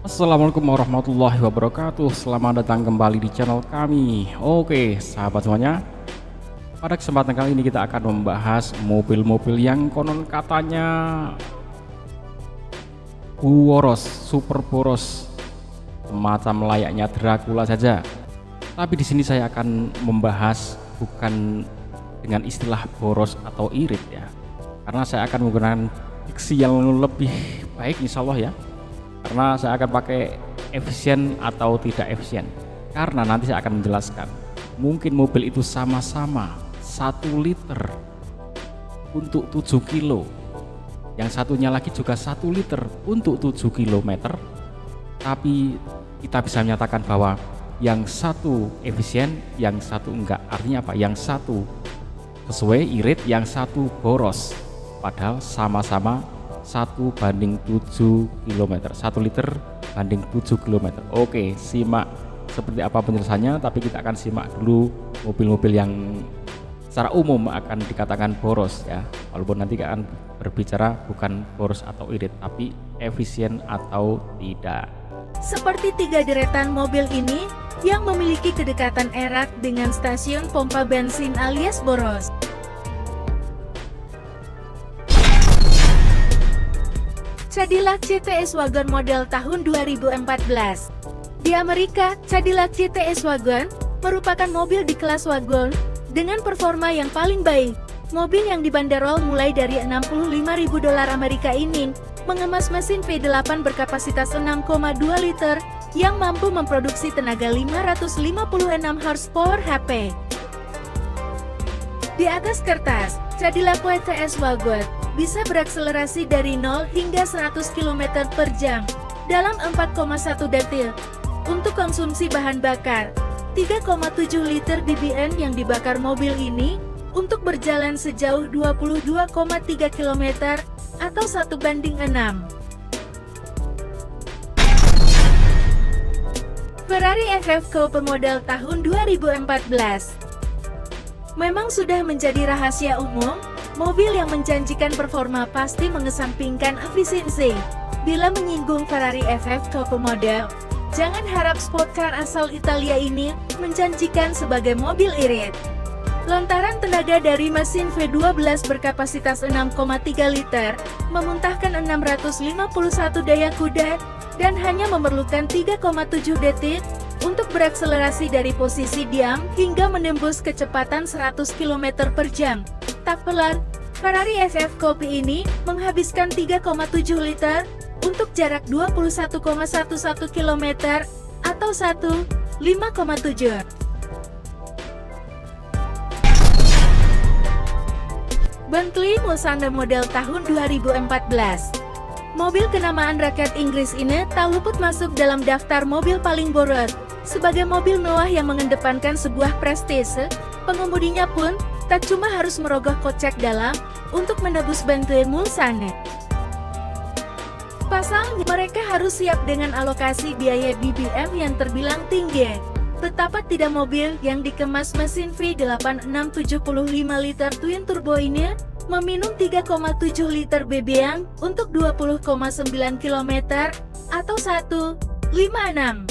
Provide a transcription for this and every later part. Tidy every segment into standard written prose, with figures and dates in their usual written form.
Assalamualaikum warahmatullahi wabarakatuh. Selamat datang kembali di channel kami. Oke, sahabat semuanya, pada kesempatan kali ini kita akan membahas mobil-mobil yang konon katanya boros, super boros, semacam layaknya Dracula saja. Tapi di sini saya akan membahas bukan dengan istilah boros atau irit ya, karena saya akan menggunakan diksi yang lebih baik insya Allah ya. Karena saya akan pakai efisien atau tidak efisien, karena nanti saya akan menjelaskan mungkin mobil itu sama-sama 1 liter untuk 7 kilo, yang satunya lagi juga 1 liter untuk 7 kilometer, tapi kita bisa menyatakan bahwa yang satu efisien, yang satu enggak. Artinya apa? Yang satu sesuai irit, yang satu boros, padahal sama-sama 1 banding 7 km, 1 liter banding 7 km. Oke, simak seperti apa penjelasannya, tapi kita akan simak dulu mobil-mobil yang secara umum akan dikatakan boros ya, walaupun nanti akan berbicara bukan boros atau irit, tapi efisien atau tidak. Seperti 3 deretan mobil ini yang memiliki kedekatan erat dengan stasiun pompa bensin alias boros. Cadillac CTS Wagon model tahun 2014. Di Amerika, Cadillac CTS Wagon merupakan mobil di kelas wagon dengan performa yang paling baik. Mobil yang dibanderol mulai dari $65.000 Amerika ini mengemas mesin V8 berkapasitas 6,2 liter yang mampu memproduksi tenaga 556 horsepower HP. Di atas kertas, Cadillac CTS Wagon bisa berakselerasi dari 0 hingga 100 km per jam dalam 4,1 detik. Untuk konsumsi bahan bakar, 3,7 liter BBM yang dibakar mobil ini untuk berjalan sejauh 22,3 km atau 1:6. Ferrari FF Coupe model tahun 2014. Memang sudah menjadi rahasia umum, mobil yang menjanjikan performa pasti mengesampingkan efisiensi. Bila menyinggung Ferrari FF Coupe model, jangan harap sport car asal Italia ini menjanjikan sebagai mobil irit. Lantaran tenaga dari mesin V12 berkapasitas 6,3 liter, memuntahkan 651 daya kuda, dan hanya memerlukan 3,7 detik untuk berakselerasi dari posisi diam hingga menembus kecepatan 100 km per jam. Tak pelan, Ferrari FF Coupe ini menghabiskan 3,7 liter untuk jarak 21,11 km atau 5,7. Bentley Mulsanne model tahun 2014. Mobil kenamaan rakyat Inggris ini tak luput masuk dalam daftar mobil paling boros. Sebagai mobil mewah yang mengedepankan sebuah prestise, pengemudinya pun tak cuma harus merogoh kocek dalam untuk menebus Bentley Mulsanne. Pasalnya, mereka harus siap dengan alokasi biaya BBM yang terbilang tinggi. Betapa tidak mobil yang dikemas mesin V8 675 liter twin turbo ini meminum 3,7 liter BBM untuk 20,9 km atau 1,56.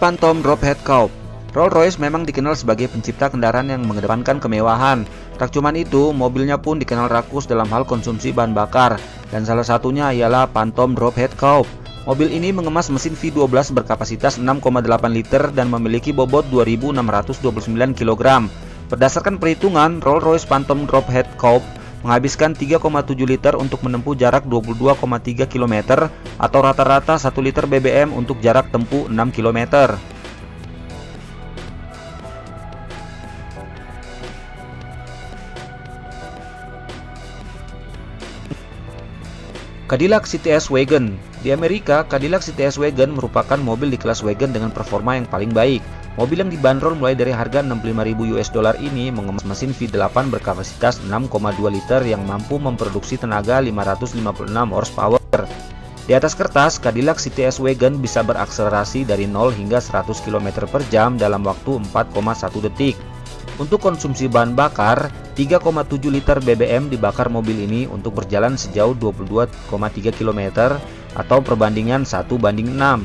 Phantom Drophead Coupe. Rolls-Royce memang dikenal sebagai pencipta kendaraan yang mengedepankan kemewahan. Tak cuman itu, mobilnya pun dikenal rakus dalam hal konsumsi bahan bakar, dan salah satunya ialah Phantom Drophead Coupe. Mobil ini mengemas mesin V12 berkapasitas 6,8 liter dan memiliki bobot 2.629 kg. Berdasarkan perhitungan, Rolls-Royce Phantom Drophead Coupe menghabiskan 3,7 liter untuk menempuh jarak 22,3 km atau rata-rata 1 liter BBM untuk jarak tempuh 6 km. Cadillac CTS Wagon. Di Amerika, Cadillac CTS Wagon merupakan mobil di kelas wagon dengan performa yang paling baik. Mobil yang dibanderol mulai dari harga $65.000 ini mengemas mesin V8 berkapasitas 6,2 liter yang mampu memproduksi tenaga 556 horsepower. Di atas kertas, Cadillac CTS Wagon bisa berakselerasi dari 0 hingga 100 km per jam dalam waktu 4,1 detik. Untuk konsumsi bahan bakar, 3,7 liter BBM dibakar mobil ini untuk berjalan sejauh 22,3 km atau perbandingan 1:6.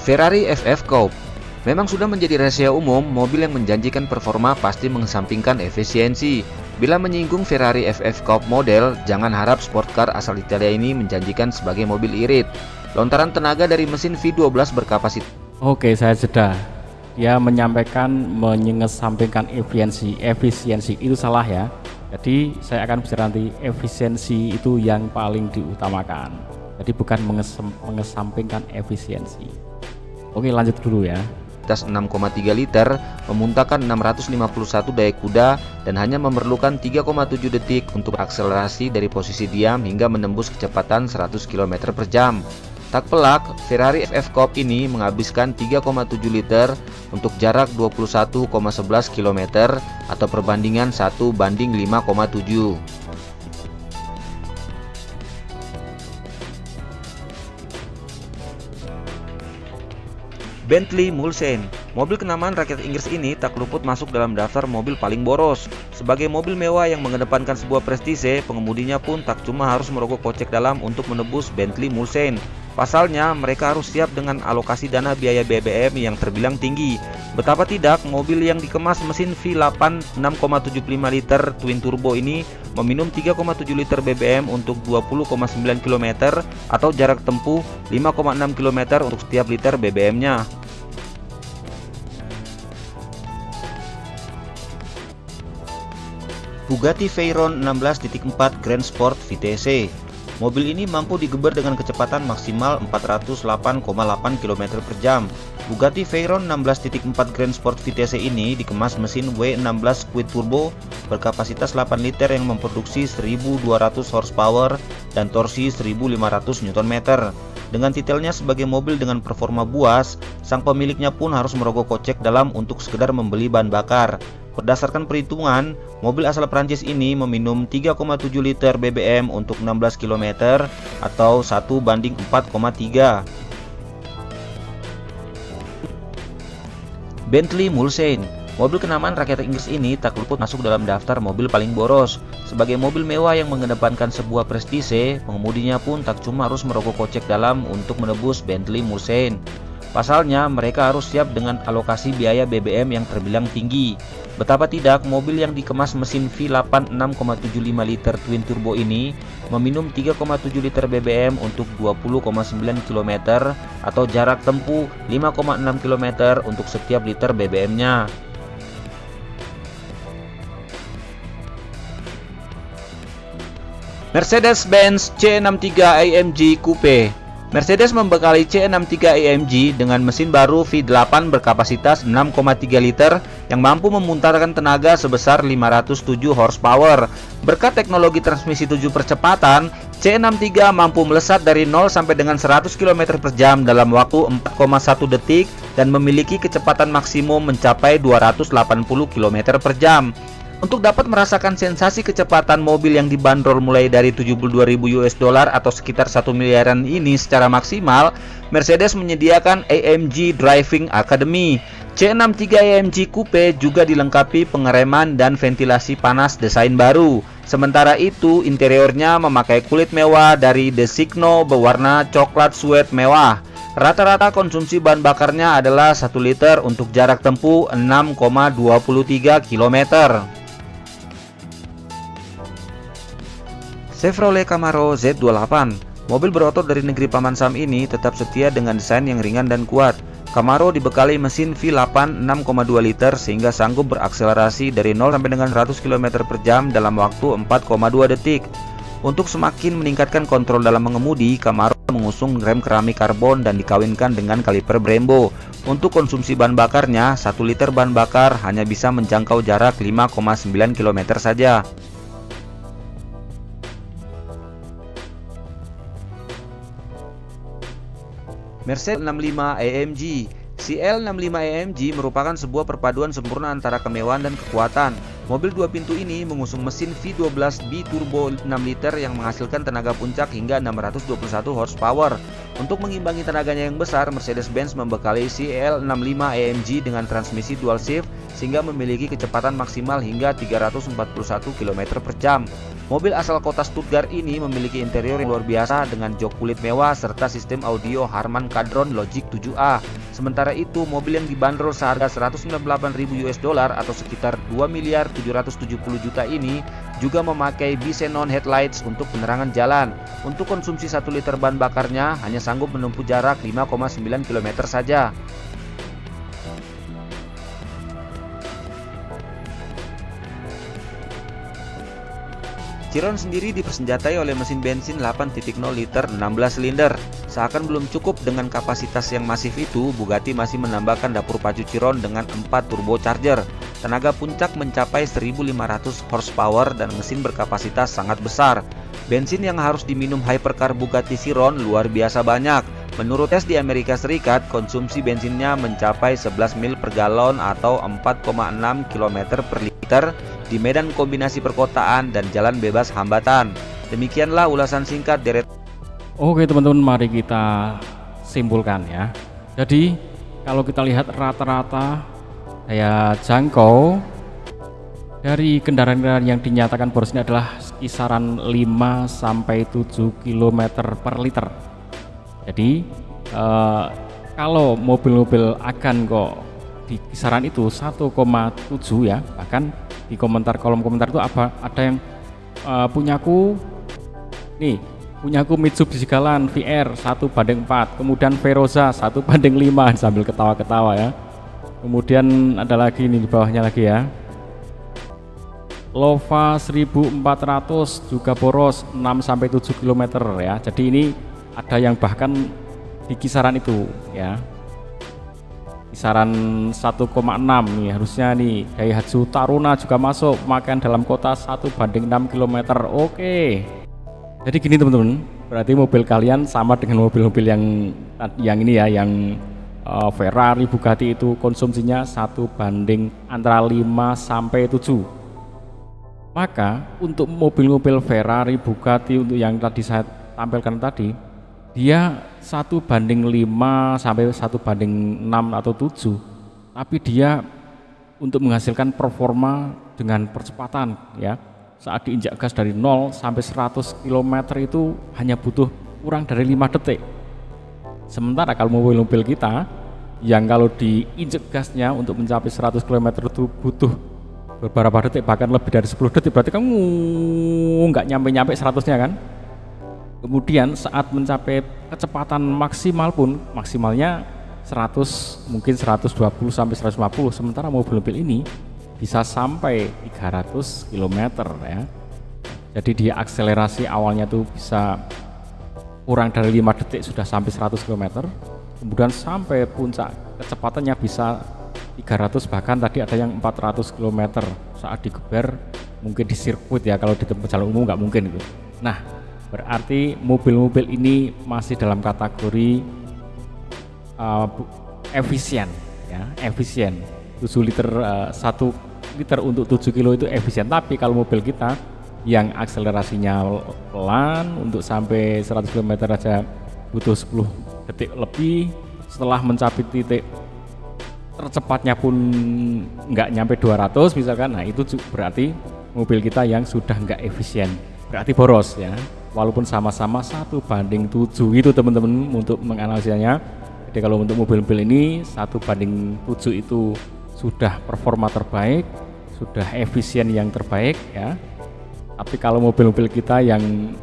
Ferrari FF Coupe. Memang sudah menjadi rahasia umum, mobil yang menjanjikan performa pasti mengesampingkan efisiensi. Bila menyinggung Ferrari FF Coupe model, jangan harap sport car asal Italia ini menjanjikan sebagai mobil irit. Lontaran tenaga dari mesin V12 berkapasitas. Oke, saya jeda. Dia menyampaikan mengesampingkan efisiensi itu salah ya. Jadi saya akan bicara nanti efisiensi itu yang paling diutamakan. Jadi bukan mengesampingkan efisiensi. Oke, lanjut dulu ya. 6,3 liter, memuntahkan 651 daya kuda dan hanya memerlukan 3,7 detik untuk akselerasi dari posisi diam hingga menembus kecepatan 100 km per jam. Tak pelak, Ferrari FF Coupe ini menghabiskan 3,7 liter untuk jarak 21,11 km atau perbandingan 1:5,7. Bentley Mulsanne. Mobil kenamaan rakyat Inggris ini tak luput masuk dalam daftar mobil paling boros. Sebagai mobil mewah yang mengedepankan sebuah prestise, pengemudinya pun tak cuma harus merogoh kocek dalam untuk menebus Bentley Mulsanne. Pasalnya, mereka harus siap dengan alokasi dana biaya BBM yang terbilang tinggi. Betapa tidak, mobil yang dikemas mesin V8 6,75 liter twin turbo ini meminum 3,7 liter BBM untuk 20,9 km atau jarak tempuh 5,6 km untuk setiap liter BBM-nya. Bugatti Veyron 16.4 Grand Sport VTC. Mobil ini mampu digeber dengan kecepatan maksimal 408,8 km per jam. Bugatti Veyron 16.4 Grand Sport VTC ini dikemas mesin W16 Quid Turbo berkapasitas 8 liter yang memproduksi 1200 horsepower dan torsi 1500 Nm. Dengan titelnya sebagai mobil dengan performa buas, sang pemiliknya pun harus merogoh kocek dalam untuk sekedar membeli bahan bakar. Berdasarkan perhitungan, mobil asal Prancis ini meminum 3,7 liter BBM untuk 16 km atau 1:4,3. Bentley Mulsanne. Mobil kenamaan rakyat Inggris ini tak luput masuk dalam daftar mobil paling boros. Sebagai mobil mewah yang mengedepankan sebuah prestise, pengemudinya pun tak cuma harus merogoh kocek dalam untuk menebus Bentley Mulsanne. Pasalnya, mereka harus siap dengan alokasi biaya BBM yang terbilang tinggi. Betapa tidak, mobil yang dikemas mesin V8 6,75 liter twin turbo ini meminum 3,7 liter BBM untuk 20,9 km atau jarak tempuh 5,6 km untuk setiap liter BBM-nya. Mercedes-Benz C63 AMG Coupe. Mercedes membekali C63 AMG dengan mesin baru V8 berkapasitas 6,3 liter yang mampu memuntahkan tenaga sebesar 507 horsepower. Berkat teknologi transmisi 7 percepatan, C63 mampu melesat dari 0 sampai dengan 100 km per jam dalam waktu 4,1 detik dan memiliki kecepatan maksimum mencapai 280 km per jam. Untuk dapat merasakan sensasi kecepatan mobil yang dibanderol mulai dari 72.000 US dollar atau sekitar 1 miliaran ini secara maksimal, Mercedes menyediakan AMG Driving Academy. C63 AMG Coupe juga dilengkapi pengereman dan ventilasi panas desain baru. Sementara itu, interiornya memakai kulit mewah dari Designo berwarna coklat suede mewah. Rata-rata konsumsi bahan bakarnya adalah 1 liter untuk jarak tempuh 6,23 km. Chevrolet Camaro Z28. Mobil berotot dari negeri Paman Sam ini tetap setia dengan desain yang ringan dan kuat. Camaro dibekali mesin V8 6,2 liter sehingga sanggup berakselerasi dari 0 sampai dengan 100 km per jam dalam waktu 4,2 detik. Untuk semakin meningkatkan kontrol dalam mengemudi, Camaro mengusung rem keramik karbon dan dikawinkan dengan kaliper Brembo. Untuk konsumsi bahan bakarnya, 1 liter bahan bakar hanya bisa menjangkau jarak 5,9 km saja. Mercedes 65 AMG. CL65 AMG merupakan sebuah perpaduan sempurna antara kemewahan dan kekuatan. Mobil 2 pintu ini mengusung mesin V12 bi-turbo 6 liter yang menghasilkan tenaga puncak hingga 621 horsepower. Untuk mengimbangi tenaganya yang besar, Mercedes-Benz membekali CL65 AMG dengan transmisi dual shift sehingga memiliki kecepatan maksimal hingga 341 km per jam. Mobil asal kota Stuttgart ini memiliki interior yang luar biasa dengan jok kulit mewah serta sistem audio Harman Kardon Logic 7A. Sementara itu, mobil yang dibanderol seharga $198.000 atau sekitar 2.770 juta ini juga memakai bi-xenon headlights untuk penerangan jalan. Untuk konsumsi 1 liter bahan bakarnya hanya sanggup menempuh jarak 5,9 km saja. Chiron sendiri dipersenjatai oleh mesin bensin 8.0 liter 16 silinder. Seakan belum cukup dengan kapasitas yang masif itu, Bugatti masih menambahkan dapur pacu Chiron dengan 4 turbocharger. Tenaga puncak mencapai 1.500 horsepower dan mesin berkapasitas sangat besar. Bensin yang harus diminum hypercar Bugatti Chiron luar biasa banyak. Menurut tes di Amerika Serikat, konsumsi bensinnya mencapai 11 mil per galon atau 4,6 km per liter di medan kombinasi perkotaan dan jalan bebas hambatan. Demikianlah ulasan singkat deret. Oke teman-teman, mari kita simpulkan ya. Jadi kalau kita lihat rata-rata daya jangkau dari kendaraan-kendaraan yang dinyatakan boros ini adalah kisaran 5-7 km per liter. Jadi kalau mobil-mobil akan kok di kisaran itu 1,7 ya, bahkan di kolom komentar itu ada yang punyaku Mitsubishi Galant VR 1:4, kemudian Veroza 1:5 sambil ketawa-ketawa ya. Kemudian ada lagi nih di bawahnya lagi ya, Lova 1400 juga boros 6-7 km ya. Jadi ini ada yang bahkan di kisaran itu ya, kisaran 1,6 nih harusnya nih. Daihatsu Taruna juga masuk pemakaian dalam kota 1:6 km. Oke. Jadi gini teman-teman, berarti mobil kalian sama dengan mobil-mobil yang ini ya, yang Ferrari, Bugatti itu konsumsinya 1:5 antara 5-7. Maka untuk mobil-mobil Ferrari, Bugatti untuk yang tadi saya tampilkan tadi, dia 1:5 sampai 1:6 atau 7, tapi dia untuk menghasilkan performa dengan percepatan ya, saat diinjak gas dari 0 sampai 100 km itu hanya butuh kurang dari 5 detik. Sementara kalau mobil-mobil kita yang kalau diinjak gasnya untuk mencapai 100 km itu butuh beberapa detik, bahkan lebih dari 10 detik, berarti kamu nggak nyampe 100-nya kan. Kemudian saat mencapai kecepatan maksimal pun maksimalnya 100, mungkin 120 sampai 150, sementara mobil-mobil ini bisa sampai 300 km ya. Jadi dia akselerasi awalnya tuh bisa kurang dari 5 detik sudah sampai 100 km, kemudian sampai puncak kecepatannya bisa 300, bahkan tadi ada yang 400 km saat digeber, mungkin di sirkuit ya, kalau di tempat jalan umum nggak mungkin gitu. Nah, berarti mobil-mobil ini masih dalam kategori efisien ya, efisien. 7 liter 1 liter untuk 7 kilo itu efisien. Tapi kalau mobil kita yang akselerasinya pelan, untuk sampai 100 km aja butuh 10 detik lebih, setelah mencapai titik tercepatnya pun nggak nyampe 200 misalkan, nah itu berarti mobil kita yang sudah nggak efisien, berarti boros ya. Walaupun sama-sama 1:7 itu teman-teman untuk menganalisanya. Jadi kalau untuk mobil-mobil ini 1:7 itu sudah performa terbaik, sudah efisien yang terbaik ya. Tapi kalau mobil-mobil kita yang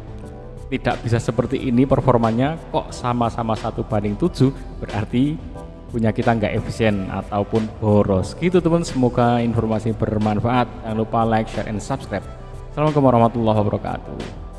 tidak bisa seperti ini performanya, kok sama-sama 1:7, berarti punya kita nggak efisien ataupun boros gitu teman. Semoga informasi bermanfaat. Jangan lupa like, share, and subscribe. Assalamualaikum warahmatullahi wabarakatuh.